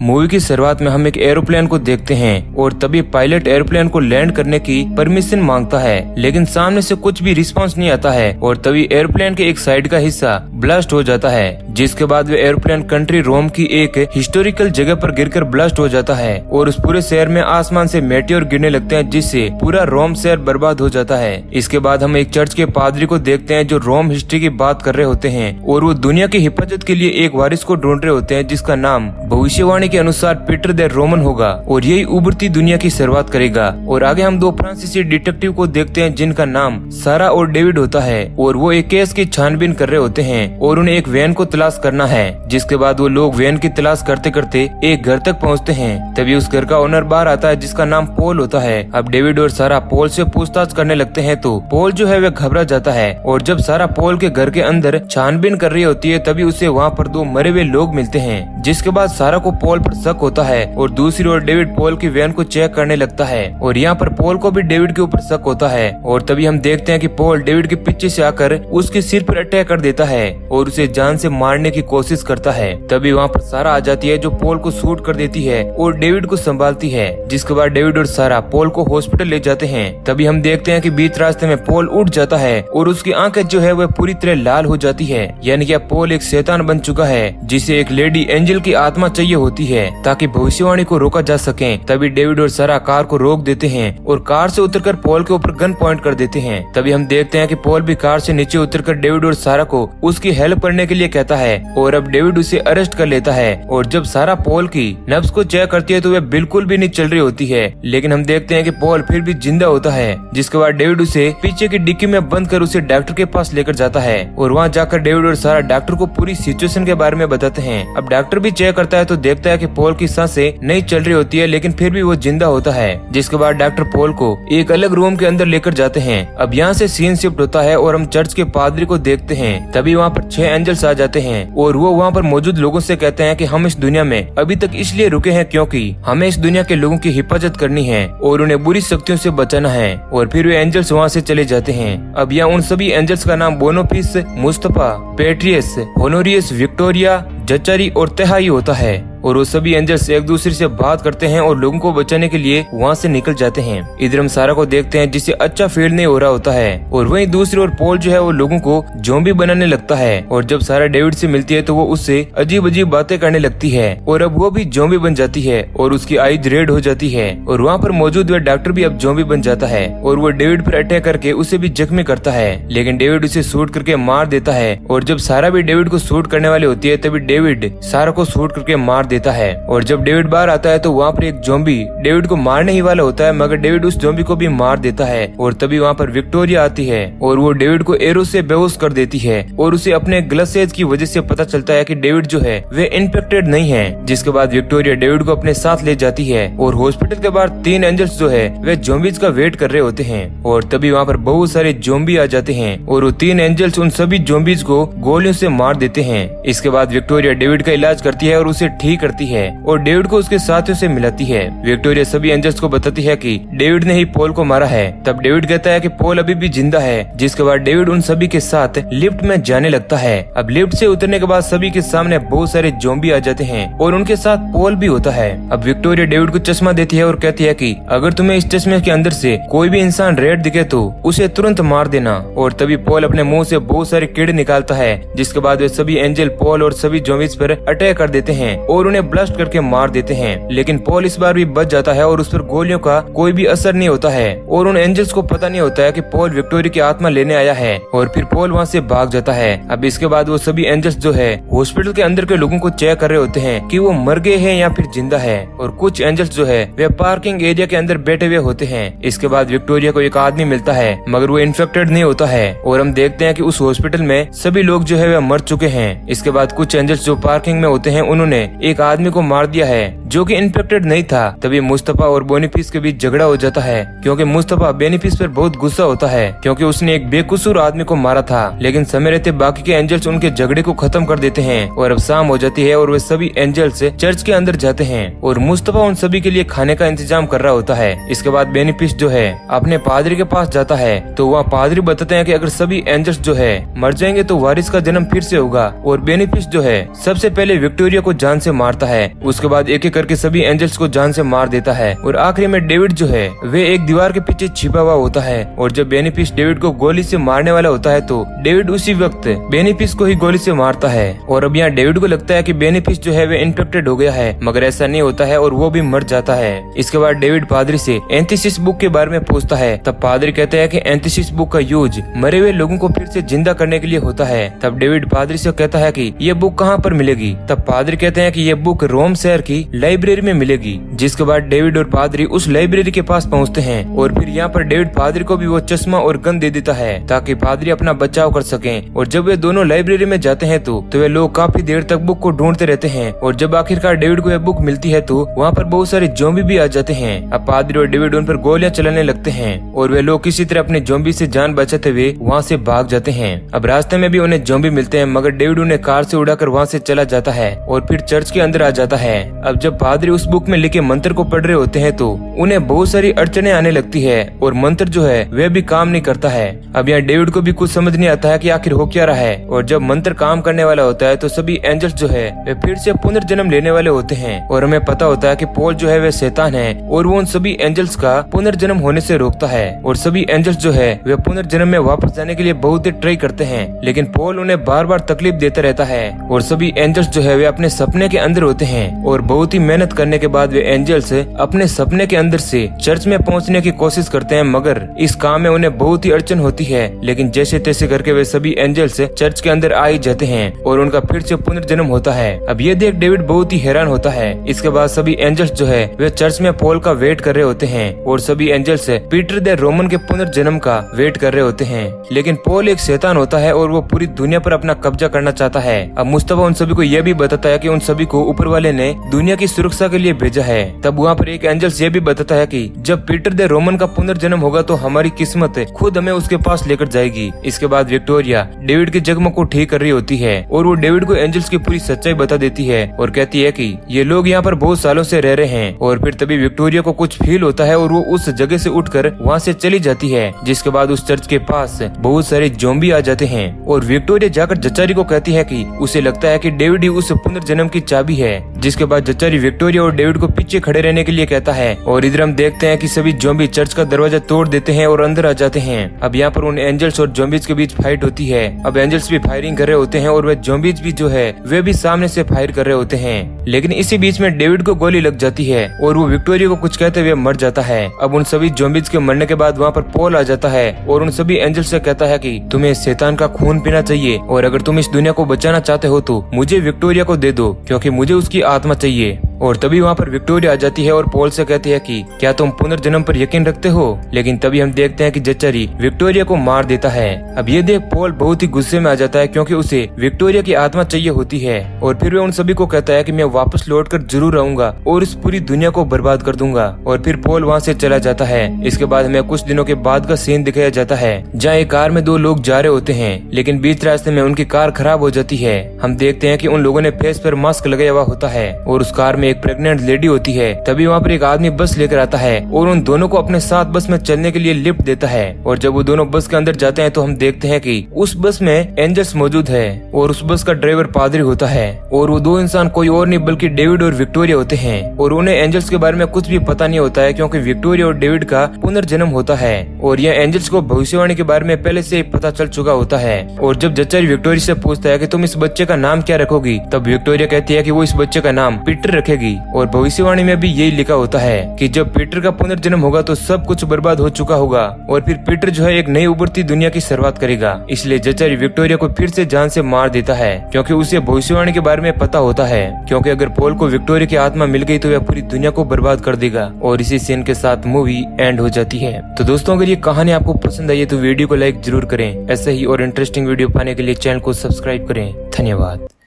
Movie की शुरुआत में हम एक एरोप्लेन को देखते हैं और तभी पायलट एरोप्लेन को लैंड करने की परमिशन मांगता है, लेकिन सामने से कुछ भी रिस्पांस नहीं आता है और तभी एरोप्लेन के एक साइड का हिस्सा ब्लास्ट हो जाता है, जिसके बाद वे एरोप्लेन कंट्री रोम की एक हिस्टोरिकल जगह पर गिरकर ब्लास्ट हो जाता है और उस पूरे शहर में आसमान से मेटियोर गिरने लगते हैं, जिससे पूरा रोम शहर बर्बाद हो जाता है। इसके बाद हम एक चर्च के पादरी को देखते हैं जो रोम हिस्ट्री की बात कर रहे होते हैं और वो दुनिया की हिफाजत के लिए एक वारिस को ढूंढ रहे होते हैं, जिसका नाम भविष्यवाणी के अनुसार पीटर द रोमन होगा और यही उभरती दुनिया की शुरुआत करेगा। और आगे हम दो फ्रांसीसी डिटेक्टिव को देखते हैं जिनका नाम सारा और डेविड होता है और वो एक केस की छानबीन कर रहे होते हैं और उन्हें एक वैन को तलाश करना है। जिसके बाद वो लोग वैन की तलाश करते करते एक घर तक पहुंचते हैं। तभी उस घर का ओनर बाहर आता है जिसका नाम पॉल होता है। अब डेविड और सारा पॉल से पूछताछ करने लगते हैं तो पॉल जो है वह घबरा जाता है और जब सारा पॉल के घर के अंदर छानबीन कर रही होती है तभी उसे वहाँ पर दो मरे हुए लोग मिलते हैं। जिसके बाद सारा को पॉल पर शक होता है और दूसरी ओर डेविड पॉल की वैन को चेक करने लगता है और यहाँ पर पॉल को भी डेविड के ऊपर शक होता है और तभी हम देखते हैं कि पॉल डेविड के पीछे से आकर उसके सिर पर अटैक कर देता है और उसे जान से मारने की कोशिश करता है। तभी वहाँ पर सारा आ जाती है जो पॉल को शूट कर देती है और डेविड को संभालती है। जिसके बाद डेविड और सारा पॉल को हॉस्पिटल ले जाते हैं। तभी हम देखते हैं कि बीच रास्ते में पॉल उठ जाता है और उसकी आंखें जो है वह पूरी तरह लाल हो जाती है, यानी कि पॉल एक शैतान बन चुका है जिसे एक लेडी एंजल की आत्मा चाहिए होती है ताकि भविष्यवाणी को रोका जा सके। तभी डेविड और सारा कार को रोक देते हैं और कार से उतरकर पॉल के ऊपर गन पॉइंट कर देते हैं। तभी हम देखते हैं कि पॉल भी कार से नीचे उतरकर डेविड और सारा को उसकी हेल्प करने के लिए कहता है और अब डेविड उसे अरेस्ट कर लेता है। और जब सारा पॉल की नब्ज को चेक करती है तो वह बिल्कुल भी नहीं चल रही होती है, लेकिन हम देखते हैं कि पॉल फिर भी जिंदा होता है। जिसके बाद डेविड उसे पीछे की डिक्की में बंद कर उसे डॉक्टर के पास लेकर जाता है और वहाँ जाकर डेविड और सारा डॉक्टर को पूरी सिचुएशन के बारे में बताते हैं। अब डॉक्टर भी चेक करता है तो देखता है कि पॉल की सांसें नहीं चल रही होती है, लेकिन फिर भी वो जिंदा होता है। जिसके बाद डॉक्टर पॉल को एक अलग रूम के अंदर लेकर जाते हैं। अब यहाँ से सीन शिफ्ट होता है और हम चर्च के पादरी को देखते हैं। तभी वहाँ पर 6 एंजल्स आ जाते हैं और वो वहाँ पर मौजूद लोगों से कहते हैं कि हम इस दुनिया में अभी तक इसलिए रुके हैं क्योंकि हमें इस दुनिया के लोगों की हिफाजत करनी है और उन्हें बुरी शक्तियों से बचाना है। और फिर वे एंजल्स वहाँ से चले जाते हैं। अब यहाँ उन सभी एंजल्स का नाम बोनोफिस, मुस्तफा, पेट्रियस, होनोरियस, विक्टोरिया, जचारी और तेहाई होता है और वो सभी एंजल्स एक दूसरे से बात करते हैं और लोगों को बचाने के लिए वहाँ से निकल जाते हैं। इधर हम सारा को देखते हैं जिसे अच्छा फील नहीं हो रहा होता है और वहीं दूसरी ओर पॉल जो है वो लोगों को ज़ॉम्बी बनाने लगता है और जब सारा डेविड से मिलती है तो वो उससे अजीब अजीब बातें करने लगती है और अब वो भी ज़ॉम्बी बन जाती है और उसकी आईज रेड हो जाती है और वहाँ पर मौजूद वह डॉक्टर भी अब ज़ॉम्बी बन जाता है और वो डेविड पर अटैक करके उसे भी जख्मी करता है, लेकिन डेविड उसे शूट करके मार देता है। और जब सारा भी डेविड को शूट करने वाली होती है तभी डेविड सारा को शूट करके मार देता है और जब डेविड बाहर आता है तो वहाँ पर एक ज़ॉम्बी डेविड को मारने ही वाला होता है, मगर डेविड उस ज़ॉम्बी को भी मार देता है। और तभी वहाँ पर विक्टोरिया आती है और वो डेविड को एरो से बेहोश कर देती है और उसे अपने ग्लासेज की वजह से पता चलता है कि डेविड जो है वे इन्फेक्टेड नहीं है। जिसके बाद विक्टोरिया डेविड को अपने साथ ले जाती है और हॉस्पिटल के बाहर 3 एंजल्स जो है वे ज़ॉम्बीज का वेट कर रहे होते हैं और तभी वहाँ पर बहुत सारे ज़ॉम्बी आ जाते हैं और वो 3 एंजल्स उन सभी ज़ॉम्बीज को गोलियों से मार देते हैं। इसके बाद विक्टोरिया डेविड का इलाज करती है और उसे ठीक करती है और डेविड को उसके साथियों से मिलाती है। विक्टोरिया सभी एंजल्स को बताती है कि डेविड ने ही पॉल को मारा है। तब डेविड कहता है कि पॉल अभी भी जिंदा है। जिसके बाद डेविड उन सभी के साथ लिफ्ट में जाने लगता है। अब लिफ्ट से उतरने के बाद सभी के सामने बहुत सारे ज़ॉम्बी आ जाते हैं और उनके साथ पॉल भी होता है। अब विक्टोरिया डेविड को चश्मा देती है और कहती है कि अगर तुम्हें इस चश्मे के अंदर से कोई भी इंसान रेड दिखे तो उसे तुरंत मार देना। और तभी पॉल अपने मुंह से बहुत सारे कीड़े निकालता है। जिसके बाद वे सभी एंजल पॉल और सभी ज़ॉम्बीज पर अटैक कर देते हैं और उन्हें ब्लास्ट करके मार देते हैं, लेकिन पॉल इस बार भी बच जाता है और उस पर गोलियों का कोई भी असर नहीं होता है और उन एंजल्स को पता नहीं होता है कि पॉल विक्टोरिया की आत्मा लेने आया है और फिर पॉल वहाँ से भाग जाता है। अब इसके बाद वो सभी एंजल्स जो है हॉस्पिटल के अंदर के लोगों को चेक कर रहे होते हैं कि वो मर गए हैं या फिर जिंदा है और कुछ एंजल्स जो है वे पार्किंग एरिया के अंदर बैठे हुए होते हैं। इसके बाद विक्टोरिया को एक आदमी मिलता है मगर वो इन्फेक्टेड नहीं होता है और हम देखते हैं कि उस हॉस्पिटल में सभी लोग जो है वे मर चुके हैं। इसके बाद कुछ एंजल्स जो पार्किंग में होते हैं उन्होंने एक आदमी को मार दिया है जो कि इन्फेक्टेड नहीं था। तभी मुस्तफा और बोनीफिस के बीच झगड़ा हो जाता है, क्योंकि मुस्तफा बेनीफिस पर बहुत गुस्सा होता है क्योंकि उसने एक बेकसूर आदमी को मारा था। लेकिन समय रहते बाकी के एंजल्स उनके झगड़े को खत्म कर देते हैं और अब शाम हो जाती है और वे सभी एंजल्स चर्च के अंदर जाते हैं और मुस्तफा उन सभी के लिए खाने का इंतजाम कर रहा होता है। इसके बाद बेनीफिस जो है अपने पादरी के पास जाता है तो वहाँ पादरी बताते हैं कि अगर सभी एंजल्स जो है मर जाएंगे तो वारिस का जन्म फिर से होगा। और बेनीफिस जो है सबसे पहले विक्टोरिया को जान से मारता है, उसके बाद एक एक करके सभी एंजल्स को जान से मार देता है और आखिरी में डेविड जो है वे एक दीवार के पीछे छिपा हुआ होता है। और जब बेनीफिस डेविड को गोली से मारने वाला होता है तो डेविड उसी वक्त बेनीफिस को ही गोली से मारता है। और अब यहाँ डेविड को लगता है कि बेनीफिस जो है वे इन्फेक्टेड हो गया है, मगर ऐसा नहीं होता है और वो भी मर जाता है। इसके बाद डेविड पादरी से एंथिसिस बुक के बारे में पूछता है। तब पादरी कहते हैं कि एंथिसिस बुक का यूज मरे हुए लोगों को फिर से जिंदा करने के लिए होता है। तब डेविड पादरी से कहता है कि ये बुक कहाँ पर मिलेगी। तब पादरी कहते हैं कि ये बुक रोम शहर की लाइब्रेरी में मिलेगी। जिसके बाद डेविड और पादरी उस लाइब्रेरी के पास पहुँचते हैं और फिर यहाँ पर डेविड पादरी को भी वो चश्मा और गन दे देता है ताकि पादरी अपना बचाव कर सकें। और जब वे दोनों लाइब्रेरी में जाते हैं तो वे लोग काफी देर तक बुक को ढूंढते रहते हैं और जब आखिरकार डेविड को यह बुक मिलती है तो वहाँ पर बहुत सारे ज़ॉम्बी भी आ जाते हैं। अब पादरी और डेविड उन पर गोलियां चलाने लगते हैं और वे लोग किसी तरह अपने ज़ॉम्बी से जान बचाते हुए वहाँ से भाग जाते हैं। अब रास्ते में भी उन्हें ज़ॉम्बी मिलते हैं, मगर डेविड उन्हें कार से उड़ाकर वहाँ से चला जाता है और फिर चर्च के अंदर आ जाता है। अब जब पादरी उस बुक में लिखे मंत्र को पढ़ रहे होते हैं तो उन्हें बहुत सारी अड़चने आने लगती है और मंत्र जो है वह भी काम नहीं करता है। अब यहाँ डेविड को भी कुछ समझ नहीं आता है कि आखिर हो क्या रहा है। और जब मंत्र काम करने वाला होता है तो सभी एंजल्स जो है वे फिर से पुनर्जन्म लेने वाले होते हैं और हमें पता होता है कि पॉल जो है वह शैतान है और वो उन सभी एंजल्स का पुनर्जन्म होने से रोकता है। और सभी एंजल्स जो है वे पुनर्जन्म में वापस जाने के लिए बहुत ट्राई करते हैं, लेकिन पॉल उन्हें बार बार तकलीफ देता रहता है। और सभी एंजल्स जो है वे अपने सपने के अंदर होते हैं और बहुत ही मेहनत करने के बाद वे एंजल्स अपने सपने के अंदर से चर्च में पहुंचने की कोशिश करते हैं, मगर इस काम में उन्हें बहुत ही अड़चन होती है। लेकिन जैसे तैसे करके वे सभी एंजल्स चर्च के अंदर आ ही जाते हैं और उनका फिर से पुनर्जन्म होता है। अब ये देख डेविड बहुत ही हैरान होता है। इसके बाद सभी एंजल्स जो है वे चर्च में पॉल का वेट कर रहे होते हैं और सभी एंजल्स पीटर द रोमन के पुनर्जन्म का वेट कर रहे होते हैं। लेकिन पॉल एक शैतान होता है और वो पूरी दुनिया पर अपना कब्जा करना चाहता है। अब मुस्तफा उन सभी को यह भी बताता है कि उन सभी को ऊपर वाले ने दुनिया की सुरक्षा के लिए भेजा है। तब वहाँ पर एक एंजल्स ये भी बताता है कि जब पीटर द रोमन का पुनर्जन्म होगा तो हमारी किस्मत खुद हमें उसके पास लेकर जाएगी। इसके बाद विक्टोरिया डेविड के जख्म को ठीक कर रही होती है और वो डेविड को एंजल्स की पूरी सच्चाई बता देती है और कहती है कि ये लोग यहाँ पर बहुत सालों से रह रहे हैं। और फिर तभी विक्टोरिया को कुछ फील होता है और वो उस जगह से उठकर वहाँ से चली जाती है। जिसके बाद उस चर्च के पास बहुत सारे ज़ॉम्बी आ जाते हैं और विक्टोरिया जाकर जचारी को कहती है कि उसे लगता है कि डेविड ही उस पुनर्जन्म की चाबी है। जिसके बाद जचारी विक्टोरिया और डेविड को पीछे खड़े रहने के लिए कहता है और इधर हम देखते हैं कि सभी ज़ॉम्बी चर्च का दरवाजा तोड़ देते हैं और अंदर आ जाते हैं। अब यहाँ पर उन एंजल्स और ज़ॉम्बीज के बीच फाइट होती है। अब एंजल्स भी फायरिंग कर रहे होते हैं और वे ज़ॉम्बीज भी जो है वे भी सामने से फायर कर रहे होते हैं। लेकिन इसी बीच में डेविड को गोली लग जाती है और वो विक्टोरिया को कुछ कहते हुए मर जाता है। अब उन सभी ज़ॉम्बीज के मरने के बाद वहाँ पर पॉल आ जाता है और उन सभी एंजल्स से कहता है कि तुम्हें शैतान का खून पीना चाहिए और अगर तुम इस दुनिया को बचाना चाहते हो तो मुझे विक्टोरिया को दे दो, क्योंकि मुझे उसकी आत्मा चाहिए। और तभी वहाँ पर विक्टोरिया आ जाती है और पॉल से कहती है कि क्या तुम पुनर्जन्म पर यकीन रखते हो। लेकिन तभी हम देखते हैं कि जचारी विक्टोरिया को मार देता है। अब ये देख पॉल बहुत ही गुस्से में आ जाता है क्योंकि उसे विक्टोरिया की आत्मा चाहिए होती है और फिर वे उन सभी को कहता है कि मैं वापस लौटकर जरूर आऊंगा और इस पूरी दुनिया को बर्बाद कर दूंगा। और फिर पॉल वहाँ से चला जाता है। इसके बाद हमें कुछ दिनों के बाद का सीन दिखाया जाता है जहाँ एक कार में दो लोग जा रहे होते हैं, लेकिन बीच रास्ते में उनकी कार खराब हो जाती है। हम देखते हैं कि उन लोगों ने फेस पर मास्क लगाया हुआ होता है और उस कार में एक प्रेग्नेंट लेडी होती है। तभी वहाँ पर एक आदमी बस लेकर आता है और उन दोनों को अपने साथ बस में चलने के लिए लिफ्ट देता है। और जब वो दोनों बस के अंदर जाते हैं तो हम देखते हैं कि उस बस में एंजल्स मौजूद है और उस बस का ड्राइवर पादरी होता है और वो दो इंसान कोई और नहीं बल्कि डेविड और विक्टोरिया होते हैं। और उन्हें एंजल्स के बारे में कुछ भी पता नहीं होता है क्योंकि विक्टोरिया और डेविड का पुनर्जन्म होता है और यह एंजल्स को भविष्यवाणी के बारे में पहले से ही पता चल चुका होता है। और जब जचारी विक्टोरिया से पूछता है कि तुम इस बच्चे का नाम क्या रखोगी, तब विक्टोरिया कहती है कि वो इस बच्चे का नाम पीटर रखेगी। और भविष्यवाणी में भी यही लिखा होता है कि जब पीटर का पुनर्जन्म होगा तो सब कुछ बर्बाद हो चुका होगा और फिर पीटर जो है एक नई उभरती दुनिया की शुरुआत करेगा। इसलिए जचारी विक्टोरिया को फिर से जान से मार देता है क्योंकि उसे भविष्यवाणी के बारे में पता होता है, क्योंकि अगर पॉल को विक्टोरिया की आत्मा मिल गई तो वह पूरी दुनिया को बर्बाद कर देगा। और इसी सीन के साथ मूवी एंड हो जाती है। तो दोस्तों अगर ये कहानी आपको पसंद आई है तो वीडियो को लाइक जरूर करें। ऐसे ही और इंटरेस्टिंग वीडियो पाने के लिए चैनल को सब्सक्राइब करें। धन्यवाद।